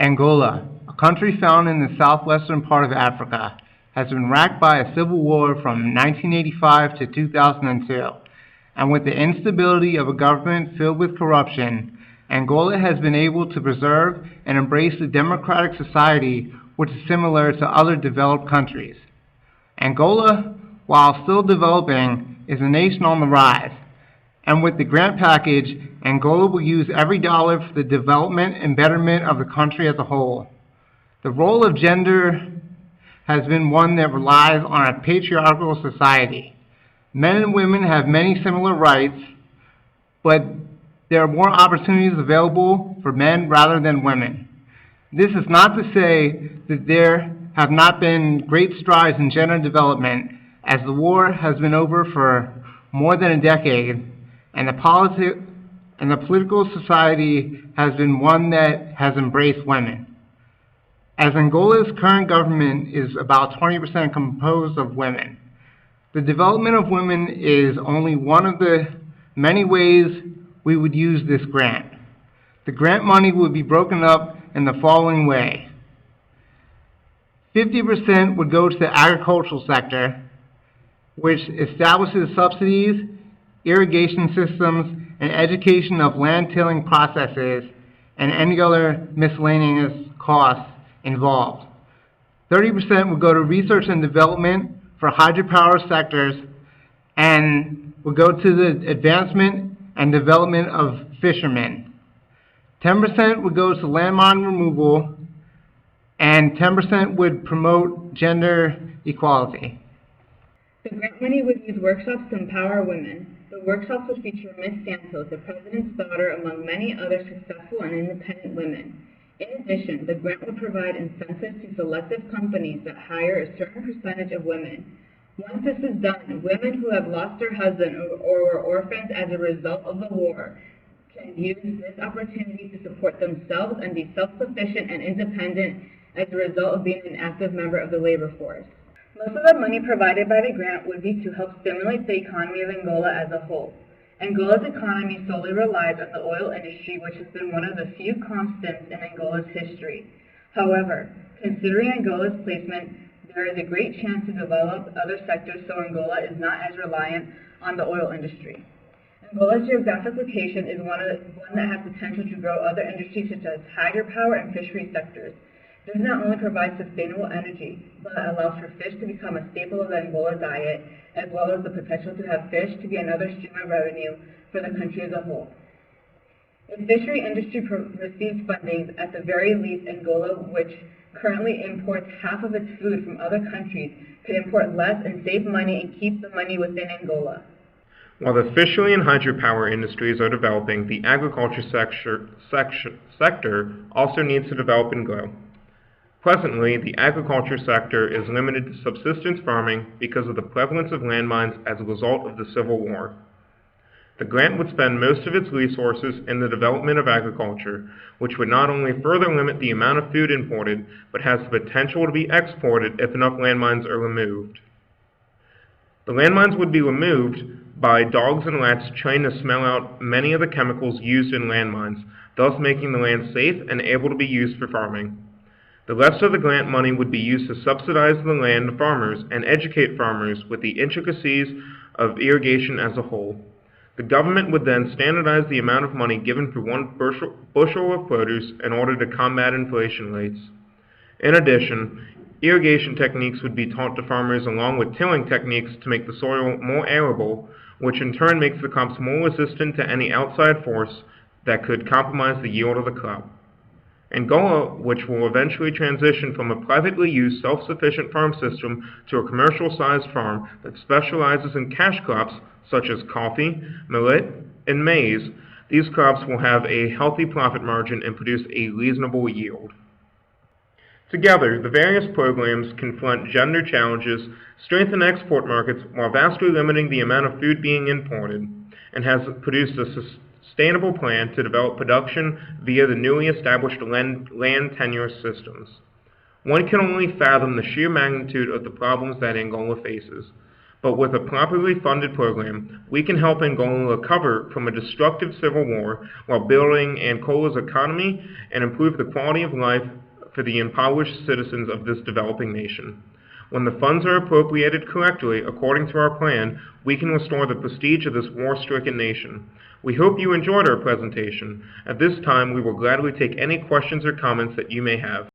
Angola, a country found in the southwestern part of Africa, has been racked by a civil war from 1985 to 2002, and with the instability of a government filled with corruption, Angola has been able to preserve and embrace a democratic society which is similar to other developed countries. Angola, while still developing, is a nation on the rise, and with the grant package, Angola will use every dollar for the development and betterment of the country as a whole. The role of gender has been one that relies on a patriarchal society. Men and women have many similar rights, but there are more opportunities available for men rather than women. This is not to say that there have not been great strides in gender development, as the war has been over for more than a decade, and the political society has been one that has embraced women. As Angola's current government is about 20% composed of women, the development of women is only one of the many ways we would use this grant. The grant money would be broken up in the following way. 50% would go to the agricultural sector, which establishes subsidies, irrigation systems, and education of land tilling processes, and any other miscellaneous costs involved. 30% would go to research and development for hydropower sectors, and would go to the advancement and development of fishermen. 10% would go to landmine removal, and 10% would promote gender equality. The grant money would use workshops to empower women. The workshops would feature Miss Santos, the president's daughter, among many other successful and independent women. In addition, the grant would provide incentives to selective companies that hire a certain percentage of women. Once this is done, women who have lost their husband or were orphans as a result of the war can use this opportunity to support themselves and be self-sufficient and independent as a result of being an active member of the labor force. Most of the money provided by the grant would be to help stimulate the economy of Angola as a whole. Angola's economy solely relies on the oil industry, which has been one of the few constants in Angola's history. However, considering Angola's placement, there is a great chance to develop other sectors so Angola is not as reliant on the oil industry. Angola's geographic location is one that has potential to grow other industries such as hydropower and fishery sectors. This not only provides sustainable energy, but allows for fish to become a staple of the Angola diet, as well as the potential to have fish to be another stream of revenue for the country as a whole. If fishery industry receives funding, at the very least, Angola, which currently imports half of its food from other countries, could import less and save money and keep the money within Angola. While the fishery and hydropower industries are developing, the agriculture sector also needs to develop and grow. Presently, the agriculture sector is limited to subsistence farming because of the prevalence of landmines as a result of the Civil War. The grant would spend most of its resources in the development of agriculture, which would not only further limit the amount of food imported, but has the potential to be exported if enough landmines are removed. The landmines would be removed by dogs and rats trained to smell out many of the chemicals used in landmines, thus making the land safe and able to be used for farming. The rest of the grant money would be used to subsidize the land to farmers and educate farmers with the intricacies of irrigation as a whole. The government would then standardize the amount of money given for one bushel of produce in order to combat inflation rates. In addition, irrigation techniques would be taught to farmers along with tilling techniques to make the soil more arable, which in turn makes the crops more resistant to any outside force that could compromise the yield of the crop. Angola, which will eventually transition from a privately used self-sufficient farm system to a commercial-sized farm that specializes in cash crops such as coffee, millet, and maize, these crops will have a healthy profit margin and produce a reasonable yield. Together, the various programs confront gender challenges, strengthen export markets while vastly limiting the amount of food being imported, and has produced a sustainable plan to develop production via the newly established land tenure systems. One can only fathom the sheer magnitude of the problems that Angola faces, But with a properly funded program, we can help Angola recover from a destructive civil war while building Angola's economy and improve the quality of life for the impoverished citizens of this developing nation. When the funds are appropriated correctly according to our plan, we can restore the prestige of this war-stricken nation. We hope you enjoyed our presentation. At this time, we will gladly take any questions or comments that you may have.